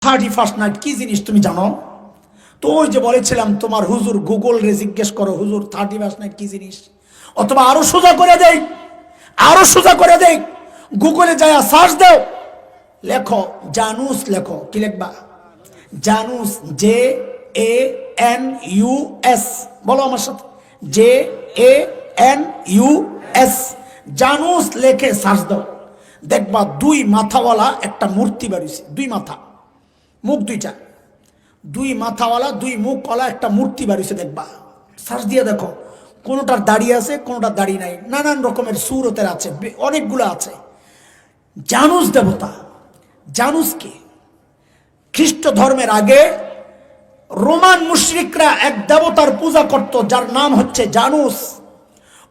31st night কি জিনিস তুমি জানো? তো ওই যে বলেছিলাম তোমার হুজুর গুগল রে জিজ্ঞেস করো হুজুর 31st নাইট কি জিনিস, অথবা আরো সোজা করে দেই গুগলে যায় সার্চ দাও, লেখো জানুস, লেখো কি লিখবা? জানুস, JANUS, বলো আমার সাথে, JANUS, জানুস লেখে সার্চ দাও, দেখবা 2 মাথাওয়ালা একটা মূর্তি বেরিয়েছে। 2 মাথা, মুখ 2টা, 2 মাথাওয়ালা 2 মুখওয়ালা একটা মূর্তি বেরিয়েছে। দেখবা, সার্চ দিয়ে দেখো, কোনোটার দাড়ি আছে, কোনোটার দাড়ি নাই, নানান রকমের সুরতের আছে, অনেকগুলো আছে। জানুস দেবতা। জানুস কে? খ্রিস্ট ধর্মের আগে রোমান মুশরিকরা এক দেবতার পূজা করত যার নাম হচ্ছে জানুস।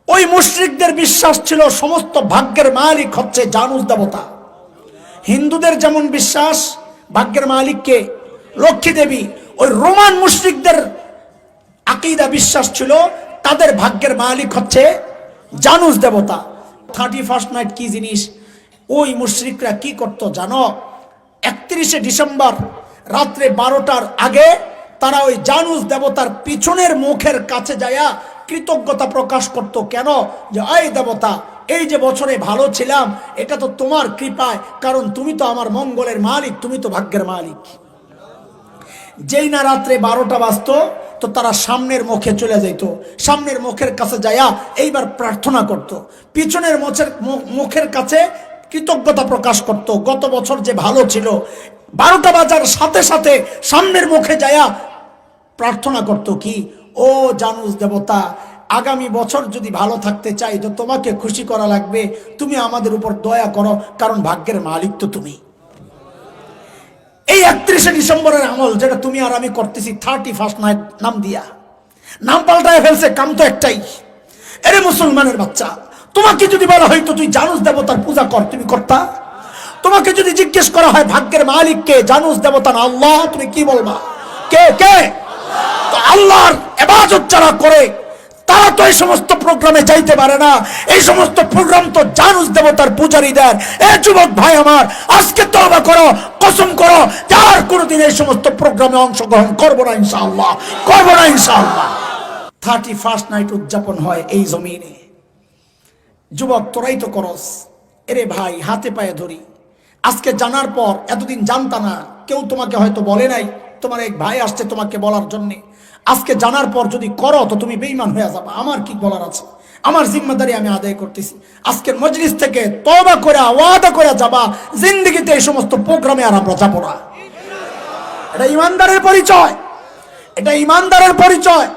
ওই মুশরিকদের বিশ্বাস ছিল সমস্ত ভাগ্যের মালিক হচ্ছে জানুস দেবতা। হিন্দুদের যেমন বিশ্বাস ভাগ্যের মালিককে লক্ষ্মী দেবী, ওই রোমান মুশরিকদের আকীদা বিশ্বাস ছিল তাদের ভাগ্যের মালিক হচ্ছে জানুস দেবতা। 31st নাইট কি জিনিস? ওই মুশরিকরা কি করত জানো? 31শে ডিসেম্বর রাত্রে 12টার আগে তারা ওই জানুস দেবতার পিছনের মুখের কাছে যায়া কৃতজ্ঞতা প্রকাশ করত। কেন? যে এই দেবতা, এই যে বছরে ভালো ছিলাম এটা তো তোমার কৃপায়, কারণ তুমি তো আমার মঙ্গলের মালিক, তুমি তো ভাগ্যের মালিক। যেই না রাত্রে 12টা বাজতো তো তারা সামনের মুখে চলে যেত, সামনের মুখের কাছে যায়া এইবার প্রার্থনা করত, পিছনের মুখের কাছে কৃতজ্ঞতা প্রকাশ করত। গত বছর যে ভালো ছিল, 12টা বাজার সাথে সাথে সামনের মুখে যায়া প্রার্থনা করত কি, ও জানুস দেবতা, আগামী বছর যদি ভালো থাকতে চাই তো তোমাকে খুশি করা লাগবে, তুমি আমাদের উপর দয়া করো, কারণ ভাগ্যের মালিক তো তুমি। এই 31শে ডিসেম্বরের আমল যেটা তুমি আর আমি করতেছি 31st নাইট নাম দিয়া, নাম পাল্টায় ফেলছে, কাম তো একটাই। এরে মুসলমানের বাচ্চা, তোমাকে যদি বলা হয়তো তুই জানুস দেবতার পূজা কর, তুমি করতা? তোমাকে যদি জিজ্ঞেস করা হয় ভাগ্যের মালিক কে, জানুস দেবতা না আল্লাহ, তুমি কি বলবা? কে কে? তো আল্লাহর ইবাদত যারা করে তারা তো এই সমস্ত প্রোগ্রামে যাইতে পারে না। এই সমস্ত প্রোগ্রাম তো জানুস দেবতার পূজারীদের। এ যুবক ভাই আমার, আজকে তওবা করো, কসম করো, যার কোনোদিন এই সমস্ত প্রোগ্রামে অংশগ্রহণ করবো না ইনশাআল্লাহ, করবো না ইনশাআল্লাহ। 31st নাইট উদযাপন হয় এই জমিনে। যুবক তোরাই তো করস। এরে ভাই, হাতে পায়ে ধরি, আজকে জানার পর, এতদিন জানতা না, কেউ তোমাকে হয়তো বলে নাই, তোমার এক ভাই আসছে তোমাকে বলার জন্য, আজকে জানার পর যদি করো তো তুমি বেঈমান হয়ে যাবে। আমার কি বলার আছে? আমার জিম্মাদারি আমি আদায় করতেছি। আজকের মজলিস থেকে তওবা করে ওয়াদা করে যাবা, জিন্দেগিতে এই সমস্ত প্রোগ্রামে আর আমরা যাবো না। এটা ইমানদারের পরিচয়, এটা ইমানদারের পরিচয়।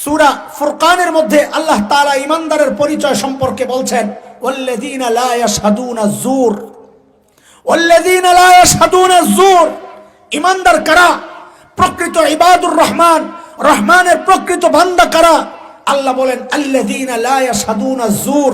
সূরা ফুরকানের মধ্যে আল্লাহ তাআলা ইমানদারের পরিচয় সম্পর্কে বলছেন, ওয়াল্লাযীনা লা ইয়াশহাদুনা যুর, ওয়াল্লাযীনা লা ইয়াশহাদুনা যুর। ইমানদার কারা? প্রকৃত ইবাদুর রহমান, রহমানের প্রকৃত বান্দা কারা? আল্লাহ বলেন আল্লাযীনা লা ইয়াশহাদুনা যুর,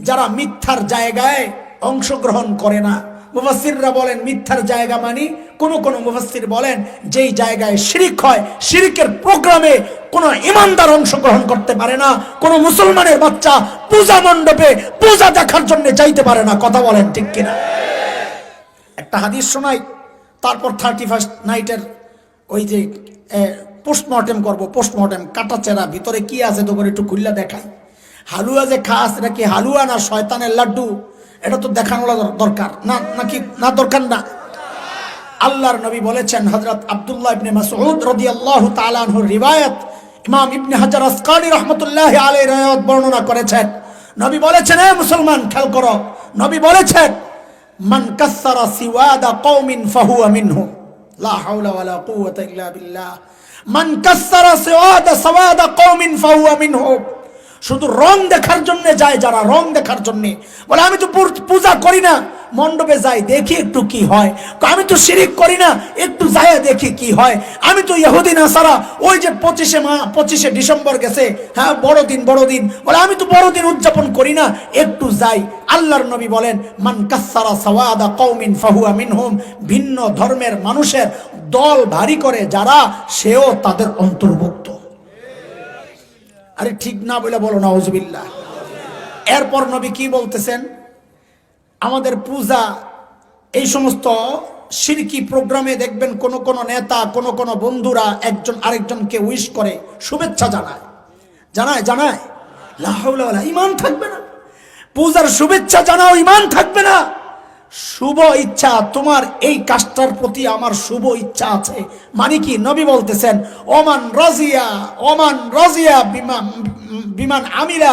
যারা মিথ্যার জায়গায় অংশগ্রহণ করে না। মুফাসসিররা বলেন মিথ্যার জায়গা মানে, কোন কোন মুফাসসির বলেন যেই জায়গায় শিরক হয়, শিরকের প্রোগ্রামে কোন ইমানদার অংশগ্রহণ করতে পারে না। কোন মুসলমানের বাচ্চা পূজা মণ্ডপে পূজা দেখার জন্য যাইতে পারে না। কথা বলেন ঠিক কিনা? একটা হাদিস শোনাই, তারপর 31st নাইটের ওই যে পোস্টমর্টেম করবো। পোস্টমর্টেম, কাটা চেরা, ভিতরে কি আছে তো করে একটু খুললা দেখাই। হালুয়া যে খাস, এটা কি হালুয়া না শয়তানের লাড্ডু? এটা তো দেখানো দরকার না, নাকি না দরকার না? আল্লাহর নবী বলেছেন, হযরত আব্দুল্লাহ ইবনে মাসউদ রাদিয়াল্লাহু তাআলা আনহুর রিওয়ায়াত, ইমাম ইবনে হাজার আসকালী রাহমাতুল্লাহি আলাইহি রিওয়ায়াত বর্ণনা করেছেন। নবী বলেছেন, হে মুসলমান খেয়াল করো, নবী বলেছেন, মান কাসসারা সিওয়াদা কওমিন ফাহুয়া মিনহুম, লা হাওলা ওয়ালা কুওয়াতা ইল্লা বিল্লাহ। মান কাসসারা সাওয়াদা কওমিন ফাহুয়া মিনহুম। শুধু রং দেখার জন্য যায় যারা, রং দেখার জন্য বলে আমি তো পূজা করি না, মণ্ডপে যাই দেখি একটু কি হয়, আমি তো শিরিক করি না, একটু যাই দেখি কি হয়, আমি তো ইহুদি নাসারা, ওই যে 25শে ডিসেম্বর গেছে, হ্যাঁ বড়দিন বলে আমি তো বড়দিন উদযাপন করি না, একটু যাই। আল্লাহর নবী বলেন, মান কাসসারা সাওয়াদা কওমিন ফাহুয়া মিনহুম। ভিন্ন ধর্মের মানুষের দল ভারী করে যারা, সেও তাদের অন্তর্ভুক্ত। আরে ঠিক না বলে বলো নাউজুবিল্লাহ। এরপর নবী কি বলতেছেন? আমাদের পূজা, এই সমস্ত শিরকি প্রোগ্রামে দেখবেন কোন কোন নেতা কোন কোন বন্ধুরা একজন আরেকজনকে উইশ করে, শুভেচ্ছা জানায়, জানায় জানায় লা হাওলা ওয়ালা, ঈমান থাকবে না। পূজার শুভেচ্ছা জানাও, ঈমান থাকবে না। শুভ ইচ্ছা, তোমার এই কাজটার প্রতি আমার শুভ ইচ্ছা আছে, মানে কি? নবী বলতেছেন ওমান রাজিয়া বিমান আমিলা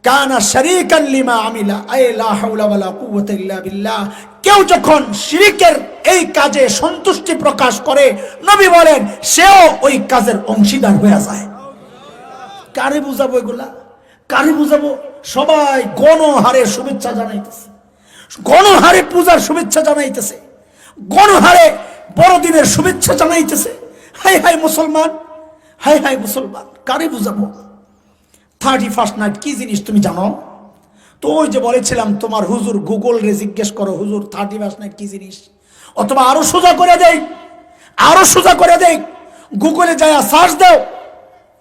কানা শারীকান লিমা আমিলা, আয় লা হাওলা ওয়ালা কুওয়াতা ইল্লা বিল্লাহ। কেউ যখন শিরকের এই কাজে সন্তুষ্টি প্রকাশ করে, নবী বলেন সেও ওই কাজের অংশীদার হয়ে যায়। কারে বুঝাবো এগুলা? কারে বুঝাবো? সবাই গণহারে শুভেচ্ছা জানাইতেছে, গণহারে পূজার শুভেচ্ছা জানাইতেছে, গণহারে বড়দিনের শুভেচ্ছা জানাইতেছে। হাই হাই মুসলমান, হাই হাই মুসলমান, কারে বুঝাবো? 31st নাইট কি জিনিস তুমি জানো? তো ওই যে বলেছিলাম তোমার হুজুর, গুগল রে জিজ্ঞেস করো হুজুর 31st নাইট কি জিনিস, অথবা আরো সোজা করে দেই, আরো সোজা করে দেই, গুগলে যায় সার্চ দাও,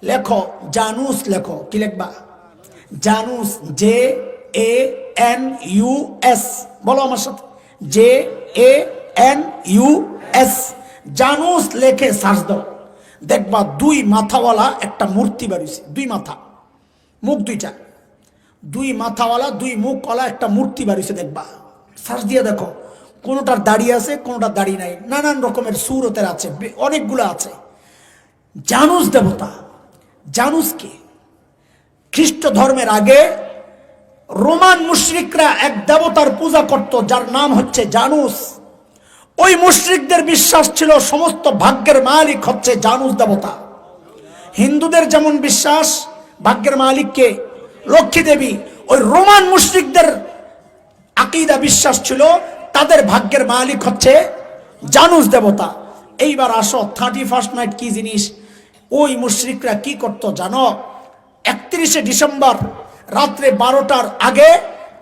লেখো জানুস, লেখো, কি লিখবা? জানুস, JANUS, বলো আমার সাথে, JANUS, জানুস লেখে সার্চ দাও, দেখবা 2 মাথাওয়ালা একটা মূর্তি বেরিয়েছে, 2 মাথা, মুখ 2টা, 2 মাথাওয়ালা 2 মুখওয়ালা একটা মূর্তি বেরিয়েছে, দেখবা, সার্চ দিয়ে দেখো। কোনোটার দাড়ি আছে, কোনোটার দাড়ি নাই, নানান রকমের সুরতের আছে, অনেকগুলো আছে। জানুস দেবতা। জানুস কে? খ্রিস্ট ধর্মের আগে রোমান মুশরিকরা এক দেবতার পূজা করত, যার নাম হচ্ছে জানুস। ওই মুশরিকদের বিশ্বাস ছিল সমস্ত ভাগ্যের মালিক হচ্ছে জানুস দেবতা। হিন্দুদের যেমন বিশ্বাস ভাগ্যের মালিককে লক্ষ্মী দেবী, ওই রোমান মুশরিকদের আকীদা বিশ্বাস ছিল তাদের ভাগ্যের মালিক হচ্ছে জানুস দেবতা। এইবার আসো 31st নাইট কি জিনিস? ওই মুশরিকরা কি করত জানো? 31শে ডিসেম্বর রাত্রে 12টার আগে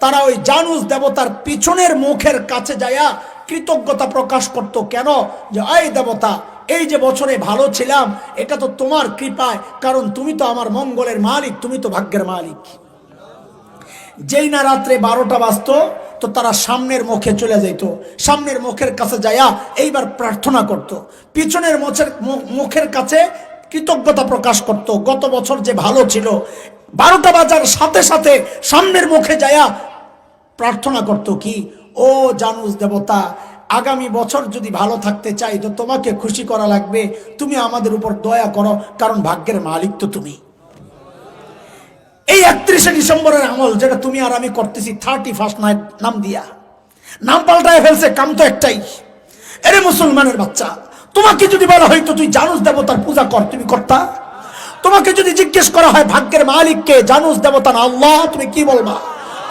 তারা ওই জানুস দেবতার পিছনের মুখের কাছে যায়া কৃতজ্ঞতা প্রকাশ করত। কেন? যে এই দেবতা, এই যে বছরে ভালো ছিলাম এটা তো তোমার কৃপায়, কারণ তুমি তো আমার মঙ্গলের মালিক, তুমি তো ভাগ্যের মালিক। যেই না রাত্রে 12টা বাজতো তো তারা সামনের মুখে চলে যেত, সামনের মুখের কাছে যায়া এইবার প্রার্থনা করত, পিছনের মুখের কাছে কৃতজ্ঞতা প্রকাশ করত। গত বছর যে ভালো ছিল, 12টা বাজার সাথে সাথে সামনের মুখে যায়া প্রার্থনা করত কি? ও জানুস দেবতা, আগামী বছর যদি ভালো থাকতে চাই তো তোমাকে খুশি করা লাগবে, তুমি আমাদের উপর দয়া করো, কারণ ভাগ্যের মালিক তো তুমি। এই 31শে ডিসেম্বরের আমল যেটা তুমি আর আমি করতেছি 31st নাইট নাম দিয়া, নাম পাল্টায় ফেলছে, কাম তো একটাই। এরে মুসলমানের বাচ্চা, তোমাকে যদি বলা হয়তো তুই জানুস দেবতার পূজা কর, তুমি করতা? তোমাকে যদি জিজ্ঞেস করা হয় ভাগ্যের মালিক কে, জানুস দেবতা না আল্লাহ, তুমি কি বলবা?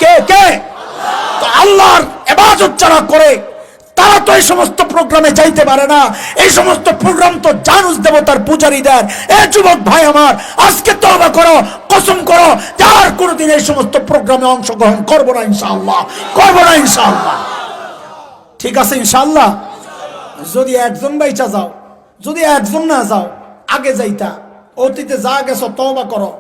কে কে? তো আল্লাহর ইবাদত যারা করে তারা তো এই সমস্ত প্রোগ্রামে যাইতে পারে না। এই সমস্ত প্রোগ্রাম তো জানুস দেবতার পূজারীদের। এ যুবক ভাই আমার, আজকে তওবা করো, কসম করো, যার কোনোদিন এই সমস্ত প্রোগ্রামে অংশগ্রহণ করবো না ইনশাআল্লাহ, করবো না ইনশাআল্লাহ। ঠিক আছে ইনশাআল্লাহ? যদি একজন বাইচা যাও, যদি একজন না যাও, আগে যাইতা, অতীতে যা গেছো তওবা করো।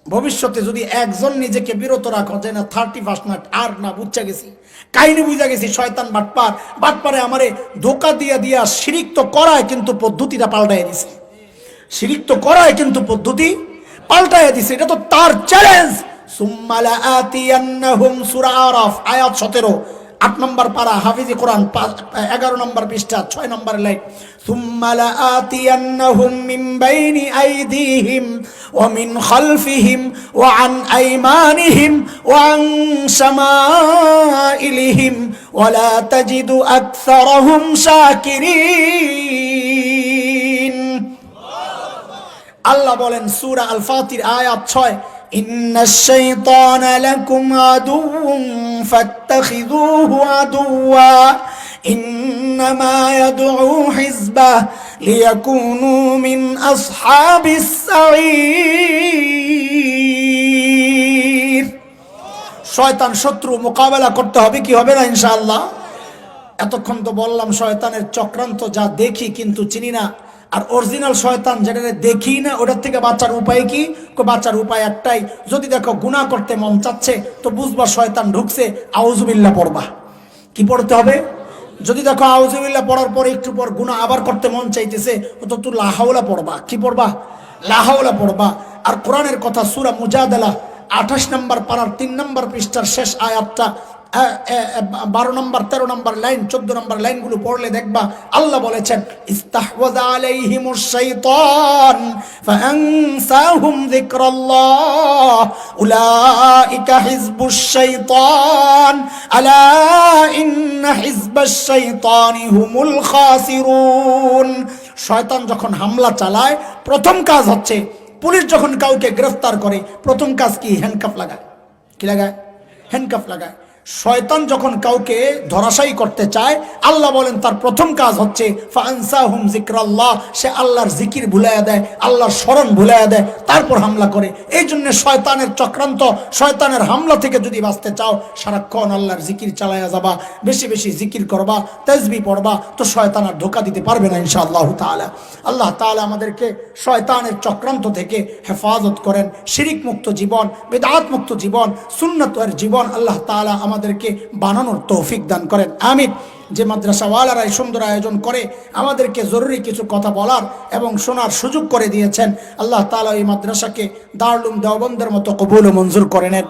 ভবিষ্যতে যদি একজন নিজেকে বিরত রাখো যে না 31st নাইট আর না, বুঝা গেছি, কাহিনী বুঝা গেছি, শয়তান বাটপার, বাটপারে আমারে ধোকা দিয়া দিয়া শিরিক তো করায় কিন্তু পদ্ধতিটা পাল্টাইয়া দিছে, শিরিক তো করায় কিন্তু পদ্ধতি পাল্টাইয়া দিছে। এটা তো তার চ্যালেঞ্জ। সুম্মা লাআতিয়ান্নাহুম, সূরা আরাফ আয়াত 17, 8 নম্বর পারা, হাফিজি কোরআন 11 নম্বর পৃষ্ঠা 6 নম্বর লাইন। সুম্মা লাআতিয়ান্নাহুম মিন বাইনি আইদিহিম ওয়া মিন খালফিহিম ওয়া আন আইমানিহিম ওয়া আন শামাইলিহিম ওয়া লা তাজিদু আকসারাহুম শাকিরিন। আল্লাহ বলেন সূরা আল ফাতির আয়াত 6, ইন্নাশ শাইতানা লাকুম আদুউন ফাত্তাখিযুহু আদুওয়া ইন্নামা ইয়াদউ হিজবাহ লিয়াকুনু মিন আসহাবিস সাঈর। শয়তান শত্রু, মোকাবেলা করতে হবে কি হবে না ইনশাআল্লাহ? এতক্ষণ তো বললাম শয়তানের চক্রান্ত যা দেখি কিন্তু চিনি না, আর অরিজিনাল শয়তান যেটা দেখি না ওটার থেকে বাঁচার উপায় কি? বাঁচার উপায় একটাই, যদি দেখো গুনাহ করতে মন চাচ্ছে তো বুঝবা শয়তান ঢুকছে, আউযুবিল্লাহ পড়বা। কি পড়তে হবে? যদি দেখো আউযুবিল্লাহ পড়ার পরে একটু পর গুনাহ আবার করতে মন চাইতেছে, ও তো তুই লা হাওলা পড়বা। কি পড়বা? লা হাওলা পড়বা। আর কোরআনের কথা সূরা মুজাদালা 28 নম্বর পারার 3 নম্বর পৃষ্ঠার শেষ আয়াতটা 12 নম্বর 13 নম্বর লাইন 14 নম্বর লাইনগুলো পড়লে দেখবা আল্লাহ বলেছেন ইস্তাহওয়াযা আলাইহিমুশ শাইতান ফাআনসাহুম যিকরাল্লাহ উলাইকা হিজবুশ শাইতান আলা ইন্না হিজবাশ শাইতানি হুমুল খাসিরুন। শয়তান যখন হামলা চালায় প্রথম কাজ হচ্ছে, পুলিশ যখন কাউকে গ্রেফতার করে প্রথম কাজ কি? হ্যান্ডকাফ লাগায়। কি লাগায়? হ্যান্ডকাফ লাগায়। শয়তান যখন কাউকে ধরাশায়ী করতে চায় আল্লাহ বলেন তার প্রথম কাজ হচ্ছে ফাআনসাহুম যিকরাল্লাহ, সে আল্লাহর জিকির ভুলাইয়া দেয়, আল্লাহর স্মরণ ভুলাইয়া দেয়, তারপর হামলা করে। এই জন্য শয়তানের চক্রান্ত, শয়তানের হামলা থেকে যদি বাঁচতে চাও সারাক্ষণ আল্লাহর জিকির চালাইয়া যাবা, বেশি বেশি জিকির করবা, তাসবিহ পড়বা, তো শয়তান আর ধোঁকা দিতে পারবে না ইনশাআল্লাহ তাআলা। আল্লাহ তাআলা আমাদেরকে শয়তানের চক্রান্ত থেকে হেফাজত করেন। শিরিক মুক্ত জীবন, বিদআত মুক্ত জীবন, সুন্নতের জীবন আল্লাহ তাআলা আমাদেরকে বানানোর তৌফিক দান করেন, আমিন। যে মাদ্রাসাওয়ালারা এই সুন্দর আয়োজন করে আমাদেরকে জরুরি কিছু কথা বলার এবং শোনার সুযোগ করে দিয়েছেন, আল্লাহ তাআলা এই মাদ্রাসাকে দারুল উলুম দেওবন্দের মতো কবুল ও মঞ্জুর করে নেন।